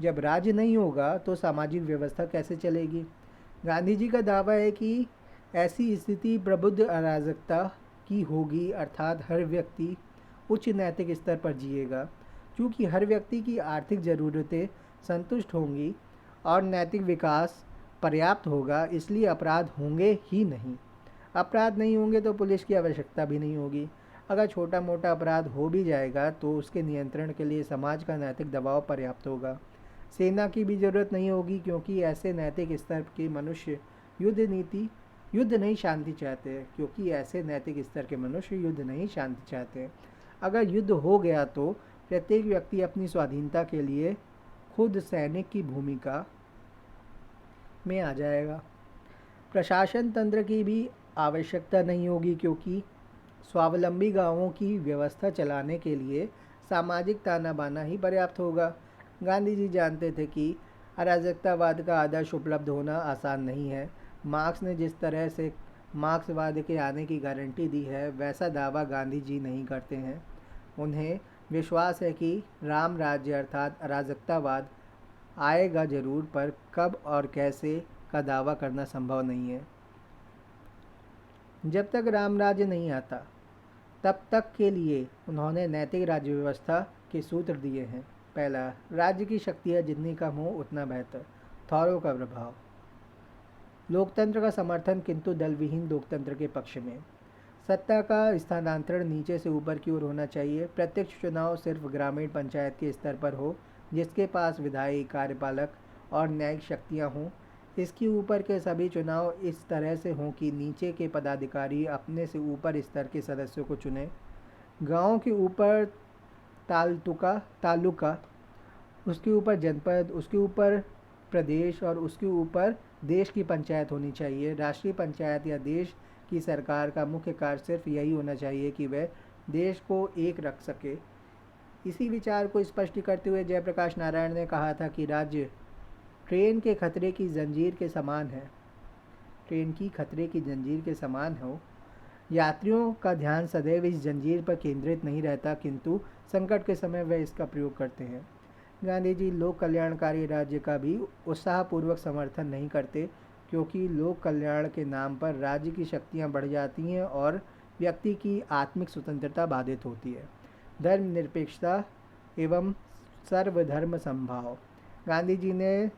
जब राज्य नहीं होगा तो सामाजिक व्यवस्था कैसे चलेगी? गांधी जी का दावा है कि ऐसी स्थिति प्रबुद्ध अराजकता की होगी, अर्थात हर व्यक्ति उच्च नैतिक स्तर पर जिएगा। क्योंकि हर व्यक्ति की आर्थिक ज़रूरतें संतुष्ट होंगी और नैतिक विकास पर्याप्त होगा, इसलिए अपराध होंगे ही नहीं। अपराध नहीं होंगे तो पुलिस की आवश्यकता भी नहीं होगी। अगर छोटा मोटा अपराध हो भी जाएगा तो उसके नियंत्रण के लिए समाज का नैतिक दबाव पर्याप्त होगा। सेना की भी ज़रूरत नहीं होगी, क्योंकि ऐसे नैतिक स्तर के मनुष्य युद्ध नहीं शांति चाहते हैं। क्योंकि ऐसे नैतिक स्तर के मनुष्य युद्ध नहीं शांति चाहते हैं। अगर युद्ध हो गया तो प्रत्येक व्यक्ति अपनी स्वाधीनता के लिए खुद सैनिक की भूमिका में आ जाएगा। प्रशासन तंत्र की भी आवश्यकता नहीं होगी, क्योंकि स्वावलंबी गांवों की व्यवस्था चलाने के लिए सामाजिक ताना बाना ही पर्याप्त होगा। गांधी जी जानते थे कि अराजकतावाद का आदर्श उपलब्ध होना आसान नहीं है। मार्क्स ने जिस तरह से मार्क्सवाद के आने की गारंटी दी है, वैसा दावा गांधी जी नहीं करते हैं। उन्हें विश्वास है कि राम राज्य अर्थात अराजकतावाद आएगा जरूर, पर कब और कैसे का दावा करना संभव नहीं है। जब तक राम राज्य नहीं आता तब तक के लिए उन्होंने नैतिक राज्य व्यवस्था के सूत्र दिए हैं। पहला, राज्य की शक्तियाँ जितनी कम हो उतना बेहतर। थॉरो का प्रभाव, लोकतंत्र का समर्थन किंतु दलविहीन लोकतंत्र के पक्ष में। सत्ता का स्थानांतरण नीचे से ऊपर की ओर होना चाहिए। प्रत्यक्ष चुनाव सिर्फ ग्रामीण पंचायत के स्तर पर हो, जिसके पास विधायी, कार्यपालक और न्यायिक शक्तियाँ हों। इसके ऊपर के सभी चुनाव इस तरह से हों कि नीचे के पदाधिकारी अपने से ऊपर स्तर के सदस्यों को चुनें। गांव के ऊपर तालुका, उसके ऊपर जनपद, उसके ऊपर प्रदेश और उसके ऊपर देश की पंचायत होनी चाहिए। राष्ट्रीय पंचायत या देश की सरकार का मुख्य कार्य सिर्फ यही होना चाहिए कि वह देश को एक रख सके। इसी विचार को स्पष्ट करते हुए जयप्रकाश नारायण ने कहा था कि राज्य ट्रेन के खतरे की जंजीर के समान है। ट्रेन की खतरे की जंजीर के समान हो। यात्रियों का ध्यान सदैव इस जंजीर पर केंद्रित नहीं रहता, किंतु संकट के समय वे इसका प्रयोग करते हैं। गांधी जी लोक कल्याणकारी राज्य का भी उत्साहपूर्वक समर्थन नहीं करते, क्योंकि लोक कल्याण के नाम पर राज्य की शक्तियाँ बढ़ जाती हैं और व्यक्ति की आत्मिक स्वतंत्रता बाधित होती है। धर्मनिरपेक्षता एवं सर्वधर्म समभाव। गांधी जी ने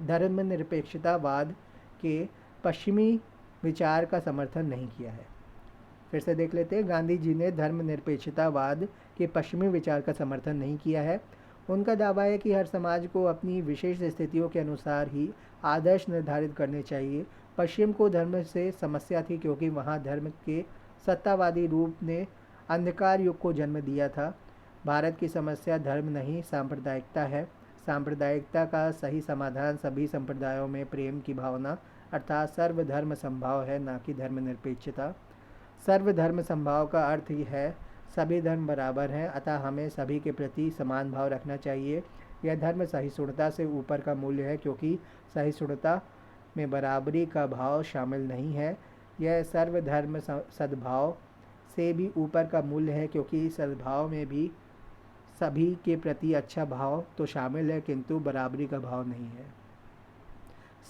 धर्मनिरपेक्षतावाद के पश्चिमी विचार का समर्थन नहीं किया है। फिर से देख लेते हैं। गांधी जी ने धर्मनिरपेक्षतावाद के पश्चिमी विचार का समर्थन नहीं किया है। उनका दावा है कि हर समाज को अपनी विशेष स्थितियों के अनुसार ही आदर्श निर्धारित करने चाहिए। पश्चिम को धर्म से समस्या थी क्योंकि वहाँ धर्म के सत्तावादी रूप ने अंधकार युग को जन्म दिया था। भारत की समस्या धर्म नहीं सांप्रदायिकता है। सांप्रदायिकता का सही समाधान सभी संप्रदायों में प्रेम की भावना अर्थात सर्वधर्म समभाव है, ना कि धर्मनिरपेक्षता। सर्वधर्म समभाव का अर्थ ही है सभी धर्म बराबर हैं, अतः हमें सभी के प्रति समान भाव रखना चाहिए। यह धर्म सहिष्णुता से ऊपर का मूल्य है क्योंकि सहिष्णुता में बराबरी का भाव शामिल नहीं है। यह सर्वधर्म सद्भाव से भी ऊपर का मूल्य है क्योंकि सद्भाव में भी सभी के प्रति अच्छा भाव तो शामिल है किंतु बराबरी का भाव नहीं है।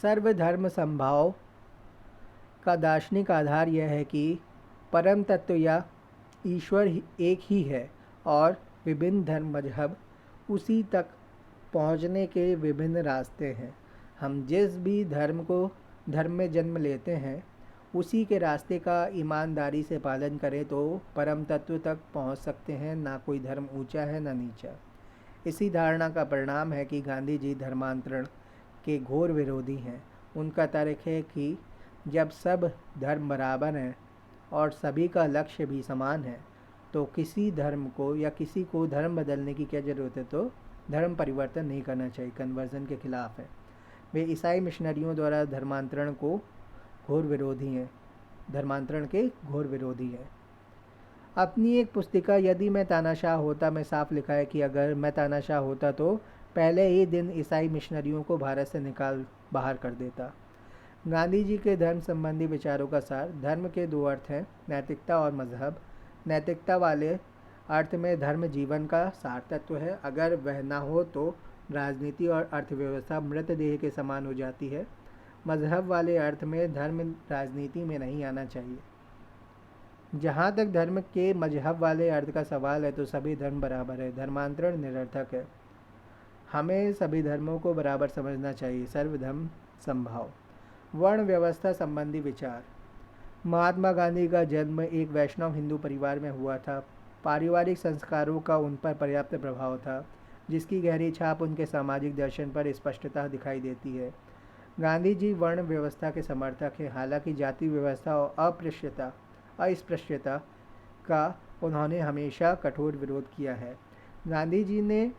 सर्वधर्म समभाव का दार्शनिक आधार यह है कि परम तत्व या ईश्वर एक ही है और विभिन्न धर्म मजहब उसी तक पहुंचने के विभिन्न रास्ते हैं। हम जिस भी धर्म में जन्म लेते हैं उसी के रास्ते का ईमानदारी से पालन करें तो परम तत्व तक पहुंच सकते हैं। ना कोई धर्म ऊंचा है ना नीचा। इसी धारणा का परिणाम है कि गांधी जी धर्मांतरण के घोर विरोधी हैं। उनका तर्क है कि जब सब धर्म बराबर हैं और सभी का लक्ष्य भी समान है तो किसी धर्म को या किसी को धर्म बदलने की क्या ज़रूरत है, तो धर्म परिवर्तन नहीं करना चाहिए, कन्वर्जन के खिलाफ है। वे ईसाई मिशनरियों द्वारा धर्मांतरण के घोर विरोधी हैं। अपनी एक पुस्तिका यदि मैं तानाशाह होता में साफ लिखा है कि अगर मैं तानाशाह होता तो पहले ही दिन ईसाई मिशनरियों को भारत से निकाल बाहर कर देता। गांधी जी के धर्म संबंधी विचारों का सार। धर्म के दो अर्थ हैं, नैतिकता और मजहब। नैतिकता वाले अर्थ में धर्म जीवन का सार तत्व है। अगर वह ना हो तो राजनीति और अर्थव्यवस्था मृतदेह के समान हो जाती है। मजहब वाले अर्थ में धर्म राजनीति में नहीं आना चाहिए। जहाँ तक धर्म के मजहब वाले अर्थ का सवाल है तो सभी धर्म बराबर है। धर्मांतरण निरर्थक है। हमें सभी धर्मों को बराबर समझना चाहिए। सर्वधर्म समभाव। वर्ण व्यवस्था संबंधी विचार। महात्मा गांधी का जन्म एक वैष्णव हिंदू परिवार में हुआ था। पारिवारिक संस्कारों का उन पर पर्याप्त प्रभाव था जिसकी गहरी छाप उनके सामाजिक दर्शन पर स्पष्टतः दिखाई देती है। गांधी जी वर्ण व्यवस्था के समर्थक हैं। हालांकि जाति व्यवस्था और अस्पृश्यता का उन्होंने हमेशा कठोर विरोध किया है। गांधी जी ने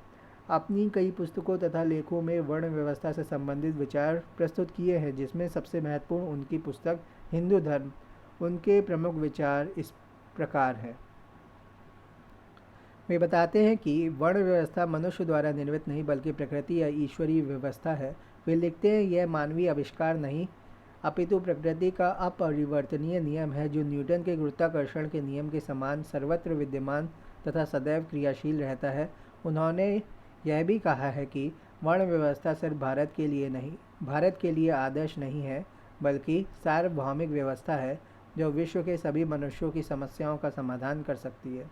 अपनी कई पुस्तकों तथा लेखों में वर्ण व्यवस्था से संबंधित विचार प्रस्तुत किए हैं, जिसमें सबसे महत्वपूर्ण उनकी पुस्तक हिंदू धर्म। उनके प्रमुख विचार इस प्रकार हैं। वे बताते हैं कि वर्ण व्यवस्था मनुष्य द्वारा निर्मित नहीं बल्कि प्रकृति या ईश्वरीय व्यवस्था है। वे लिखते हैं यह मानवीय आविष्कार नहीं अपितु प्रकृति का अपरिवर्तनीय नियम है जो न्यूटन के गुरुत्वाकर्षण के नियम के समान सर्वत्र विद्यमान तथा सदैव क्रियाशील रहता है। उन्होंने यह भी कहा है कि वर्ण व्यवस्था सिर्फ भारत के लिए आदर्श नहीं है बल्कि सार्वभौमिक व्यवस्था है जो विश्व के सभी मनुष्यों की समस्याओं का समाधान कर सकती है।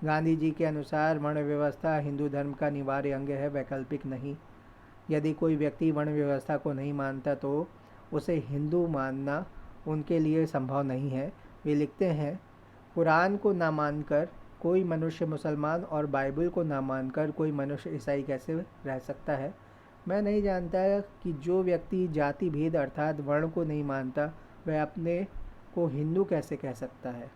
गांधी जी के अनुसार वर्ण व्यवस्था हिंदू धर्म का अनिवार्य अंग है, वैकल्पिक नहीं। यदि कोई व्यक्ति वर्ण व्यवस्था को नहीं मानता तो उसे हिंदू मानना उनके लिए संभव नहीं है। वे लिखते हैं कुरान को ना मानकर कोई मनुष्य मुसलमान और बाइबल को ना मानकर कोई मनुष्य ईसाई कैसे रह सकता है। मैं नहीं जानता कि जो व्यक्ति जाति भेद अर्थात वर्ण को नहीं मानता वह अपने को हिंदू कैसे कह सकता है।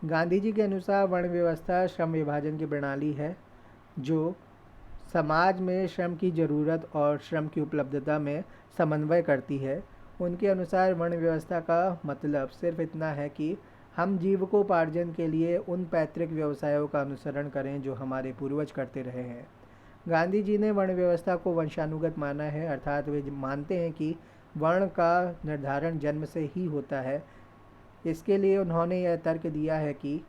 गांधी जी के अनुसार वर्ण व्यवस्था श्रम विभाजन की प्रणाली है जो समाज में श्रम की ज़रूरत और श्रम की उपलब्धता में समन्वय करती है। उनके अनुसार वर्ण व्यवस्था का मतलब सिर्फ इतना है कि हम जीविकोपार्जन के लिए उन पैतृक व्यवसायों का अनुसरण करें जो हमारे पूर्वज करते रहे हैं। गांधी जी ने वर्ण व्यवस्था को वंशानुगत माना है, अर्थात वे मानते हैं कि वर्ण का निर्धारण जन्म से ही होता है। इसके लिए उन्होंने यह तर्क दिया है कि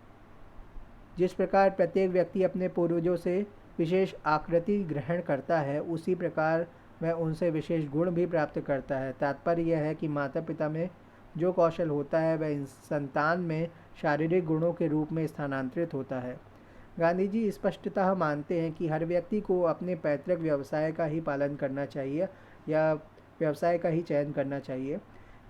जिस प्रकार प्रत्येक व्यक्ति अपने पूर्वजों से विशेष आकृति ग्रहण करता है उसी प्रकार वह उनसे विशेष गुण भी प्राप्त करता है। तात्पर्य यह है कि माता पिता में जो कौशल होता है वह संतान में शारीरिक गुणों के रूप में स्थानांतरित होता है। गांधी जी स्पष्टतः मानते हैं कि हर व्यक्ति को अपने पैतृक व्यवसाय का ही पालन करना चाहिए या व्यवसाय का ही चयन करना चाहिए,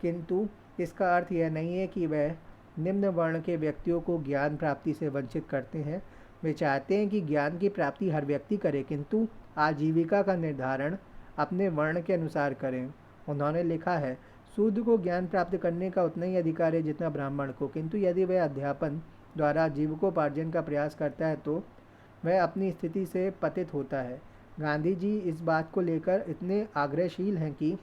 किंतु इसका अर्थ यह नहीं है कि वह निम्न वर्ण के व्यक्तियों को ज्ञान प्राप्ति से वंचित करते हैं। वे चाहते हैं कि ज्ञान की प्राप्ति हर व्यक्ति करे, किंतु आजीविका का निर्धारण अपने वर्ण के अनुसार करें। उन्होंने लिखा है, शूद्र को ज्ञान प्राप्त करने का उतना ही अधिकार है जितना ब्राह्मण को, किंतु यदि वह अध्यापन द्वारा जीविकोपार्जन का प्रयास करता है तो वह अपनी स्थिति से पतित होता है। गांधी जी इस बात को लेकर इतने आग्रहशील हैं कि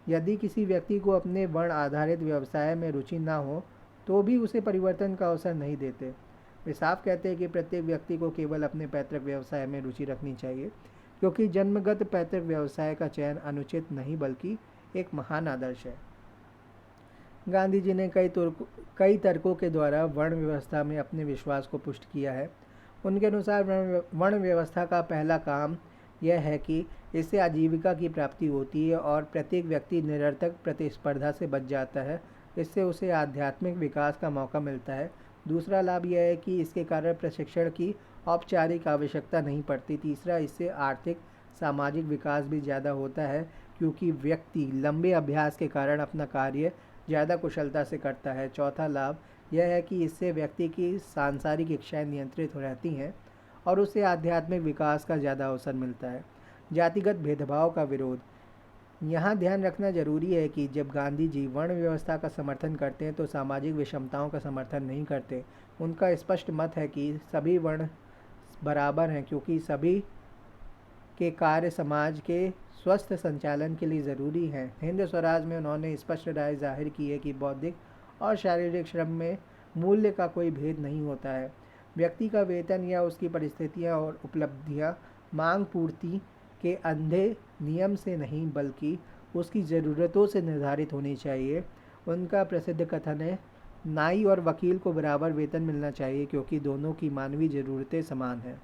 यदि किसी व्यक्ति को अपने वर्ण आधारित व्यवसाय में रुचि ना हो तो भी उसे परिवर्तन का अवसर नहीं देते। वे साफ कहते हैं कि प्रत्येक व्यक्ति को केवल अपने पैतृक व्यवसाय में रुचि रखनी चाहिए, क्योंकि जन्मगत पैतृक व्यवसाय का चयन अनुचित नहीं बल्कि एक महान आदर्श है। गांधी जी ने कई तर्कों के द्वारा वर्ण व्यवस्था में अपने विश्वास को पुष्ट किया है। उनके अनुसार वर्ण व्यवस्था का पहला काम यह है कि इससे आजीविका की प्राप्ति होती है और प्रत्येक व्यक्ति निरर्थक प्रतिस्पर्धा से बच जाता है। इससे उसे आध्यात्मिक विकास का मौका मिलता है। दूसरा लाभ यह है कि इसके कारण प्रशिक्षण की औपचारिक आवश्यकता नहीं पड़ती। तीसरा, इससे आर्थिक सामाजिक विकास भी ज़्यादा होता है, क्योंकि व्यक्ति लंबे अभ्यास के कारण अपना कार्य ज़्यादा कुशलता से करता है। चौथा लाभ यह है कि इससे व्यक्ति की सांसारिक इच्छाएं नियंत्रित हो रहती हैं और उसे आध्यात्मिक विकास का ज़्यादा अवसर मिलता है। जातिगत भेदभाव का विरोध। यहाँ ध्यान रखना जरूरी है कि जब गांधी जी वर्ण व्यवस्था का समर्थन करते हैं तो सामाजिक विषमताओं का समर्थन नहीं करते। उनका स्पष्ट मत है कि सभी वर्ण बराबर हैं, क्योंकि सभी के कार्य समाज के स्वस्थ संचालन के लिए ज़रूरी हैं। हिंद स्वराज में उन्होंने स्पष्ट राय जाहिर की है कि बौद्धिक और शारीरिक श्रम में मूल्य का कोई भेद नहीं होता है। व्यक्ति का वेतन या उसकी परिस्थितियां और उपलब्धियां मांग पूर्ति के अंधे नियम से नहीं बल्कि उसकी ज़रूरतों से निर्धारित होनी चाहिए। उनका प्रसिद्ध कथन है, नाई और वकील को बराबर वेतन मिलना चाहिए, क्योंकि दोनों की मानवीय ज़रूरतें समान हैं।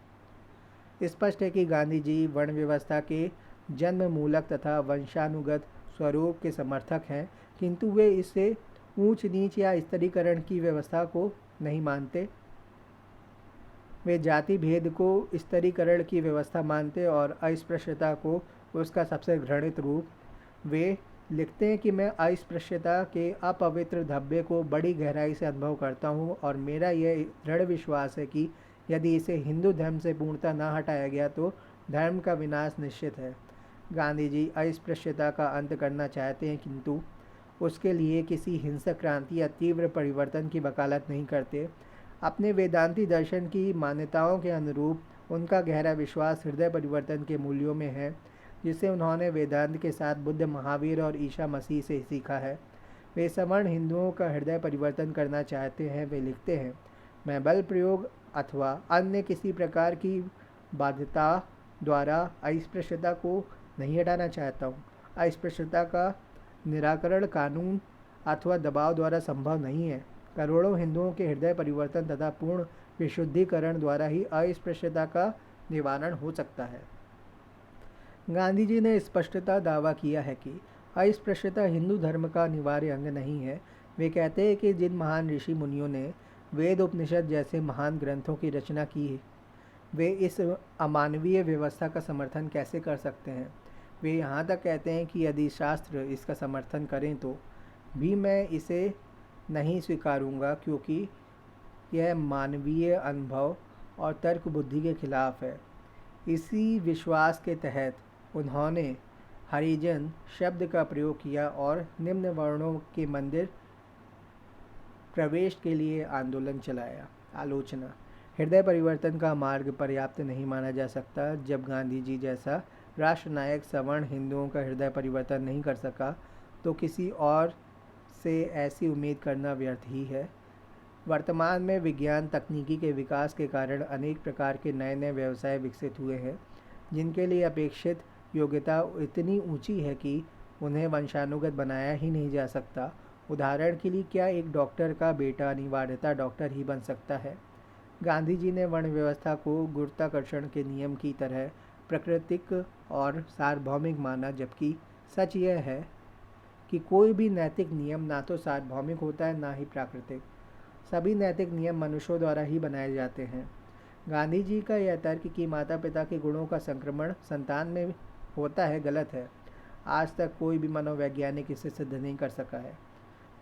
स्पष्ट है कि गांधी जी वर्ण व्यवस्था के जन्म मूलक तथा वंशानुगत स्वरूप के समर्थक हैं, किंतु वे इससे ऊंच नीच या स्तरीकरण की व्यवस्था को नहीं मानते। वे जाति भेद को स्तरीकरण की व्यवस्था मानते और अस्पृश्यता को उसका सबसे घृणित रूप। वे लिखते हैं कि मैं अस्पृश्यता के अपवित्र धब्बे को बड़ी गहराई से अनुभव करता हूँ और मेरा यह दृढ़ विश्वास है कि यदि इसे हिंदू धर्म से पूर्णतः न हटाया गया तो धर्म का विनाश निश्चित है। गांधी जी अस्पृश्यता का अंत करना चाहते हैं, किंतु उसके लिए किसी हिंसक क्रांति या तीव्र परिवर्तन की वकालत नहीं करते। अपने वेदांती दर्शन की मान्यताओं के अनुरूप उनका गहरा विश्वास हृदय परिवर्तन के मूल्यों में है, जिसे उन्होंने वेदांत के साथ बुद्ध, महावीर और ईसा मसीह से सीखा है। वे सवर्ण हिंदुओं का हृदय परिवर्तन करना चाहते हैं। वे लिखते हैं, मैं बल प्रयोग अथवा अन्य किसी प्रकार की बाध्यता द्वारा अस्पृश्यता को नहीं हटाना चाहता हूँ। अस्पृश्यता का निराकरण कानून अथवा दबाव द्वारा संभव नहीं है। करोड़ों हिंदुओं के हृदय परिवर्तन तथा पूर्ण विशुद्धिकरण द्वारा ही अस्पृश्यता का निवारण हो सकता है। गांधी जी ने स्पष्टता दावा किया है कि अस्पृश्यता हिंदू धर्म का अनिवार्य अंग नहीं है। वे कहते हैं कि जिन महान ऋषि मुनियों ने वेद उपनिषद जैसे महान ग्रंथों की रचना की, वे इस अमानवीय व्यवस्था का समर्थन कैसे कर सकते हैं। वे यहाँ तक कहते हैं कि यदि शास्त्र इसका समर्थन करें तो भी मैं इसे नहीं स्वीकारूंगा, क्योंकि यह मानवीय अनुभव और तर्क बुद्धि के खिलाफ है। इसी विश्वास के तहत उन्होंने हरिजन शब्द का प्रयोग किया और निम्न वर्णों के मंदिर प्रवेश के लिए आंदोलन चलाया। आलोचना। हृदय परिवर्तन का मार्ग पर्याप्त नहीं माना जा सकता। जब गांधी जी जैसा राष्ट्रनायक सवर्ण हिंदुओं का हृदय परिवर्तन नहीं कर सका तो किसी और से ऐसी उम्मीद करना व्यर्थ ही है। वर्तमान में विज्ञान तकनीकी के विकास के कारण अनेक प्रकार के नए नए व्यवसाय विकसित हुए हैं, जिनके लिए अपेक्षित योग्यता इतनी ऊंची है कि उन्हें वंशानुगत बनाया ही नहीं जा सकता। उदाहरण के लिए, क्या एक डॉक्टर का बेटा अनिवार्यतः डॉक्टर ही बन सकता है? गांधी जी ने वर्ण व्यवस्था को गुरुत्वाकर्षण के नियम की तरह प्राकृतिक और सार्वभौमिक माना, जबकि सच यह है कि कोई भी नैतिक नियम ना तो सार्वभौमिक होता है ना ही प्राकृतिक। सभी नैतिक नियम मनुष्यों द्वारा ही बनाए जाते हैं। गांधी जी का यह तर्क कि माता पिता के गुणों का संक्रमण संतान में होता है गलत है। आज तक कोई भी मनोवैज्ञानिक इसे सिद्ध नहीं कर सका है।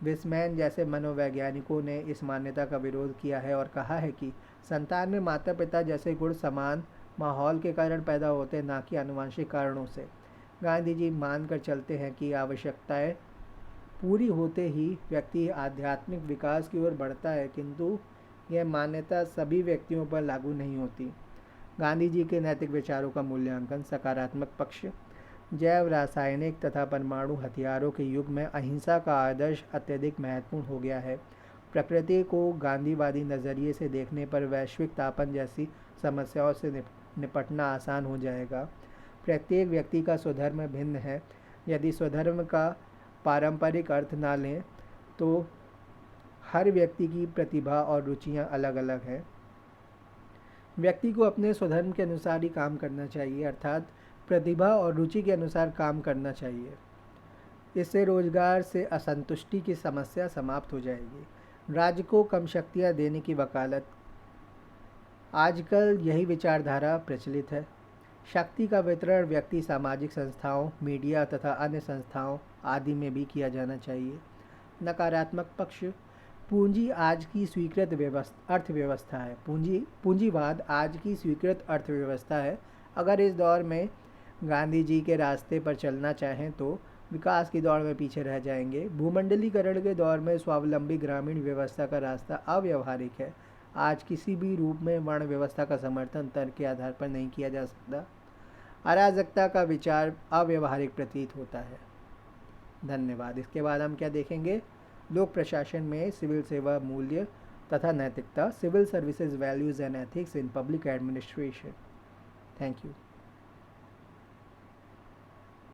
विस्मैन जैसे मनोवैज्ञानिकों ने इस मान्यता का विरोध किया है और कहा है कि संतान में माता पिता जैसे गुण समान माहौल के कारण पैदा होते हैं, ना कि आनुवंशिक कारणों से। गांधी जी मानकर चलते हैं कि आवश्यकताएं पूरी होते ही व्यक्ति आध्यात्मिक विकास की ओर बढ़ता है, किंतु यह मान्यता सभी व्यक्तियों पर लागू नहीं होती। गांधी जी के नैतिक विचारों का मूल्यांकन। सकारात्मक पक्ष। जैव रासायनिक तथा परमाणु हथियारों के युग में अहिंसा का आदर्श अत्यधिक महत्वपूर्ण हो गया है। प्रकृति को गांधीवादी नज़रिए से देखने पर वैश्विक तापन जैसी समस्याओं से निपटना आसान हो जाएगा। प्रत्येक व्यक्ति का स्वधर्म भिन्न है। यदि स्वधर्म का पारंपरिक अर्थ ना लें तो हर व्यक्ति की प्रतिभा और रुचियां अलग अलग हैं। व्यक्ति को अपने स्वधर्म के अनुसार ही काम करना चाहिए, अर्थात प्रतिभा और रुचि के अनुसार काम करना चाहिए। इससे रोजगार से असंतुष्टि की समस्या समाप्त हो जाएगी। राज्य को कम शक्तियाँ देने की वकालत। आजकल यही विचारधारा प्रचलित है। शक्ति का वितरण व्यक्ति, सामाजिक संस्थाओं, मीडिया तथा अन्य संस्थाओं आदि में भी किया जाना चाहिए। नकारात्मक पक्ष। पूंजी आज की स्वीकृत अर्थव्यवस्था है। पूंजीवाद आज की स्वीकृत अर्थव्यवस्था है। अगर इस दौर में गांधी जी के रास्ते पर चलना चाहें तो विकास की दौड़ में पीछे रह जाएंगे। भूमंडलीकरण के दौर में स्वावलंबी ग्रामीण व्यवस्था का रास्ता अव्यवहारिक है। आज किसी भी रूप में वर्ण व्यवस्था का समर्थन तर्क के आधार पर नहीं किया जा सकता। अराजकता का विचार अव्यवहारिक प्रतीत होता है। धन्यवाद। इसके बाद हम क्या देखेंगे? लोक प्रशासन में सिविल सेवा मूल्य तथा नैतिकता, civil services values and ethics in public administration. Thank you.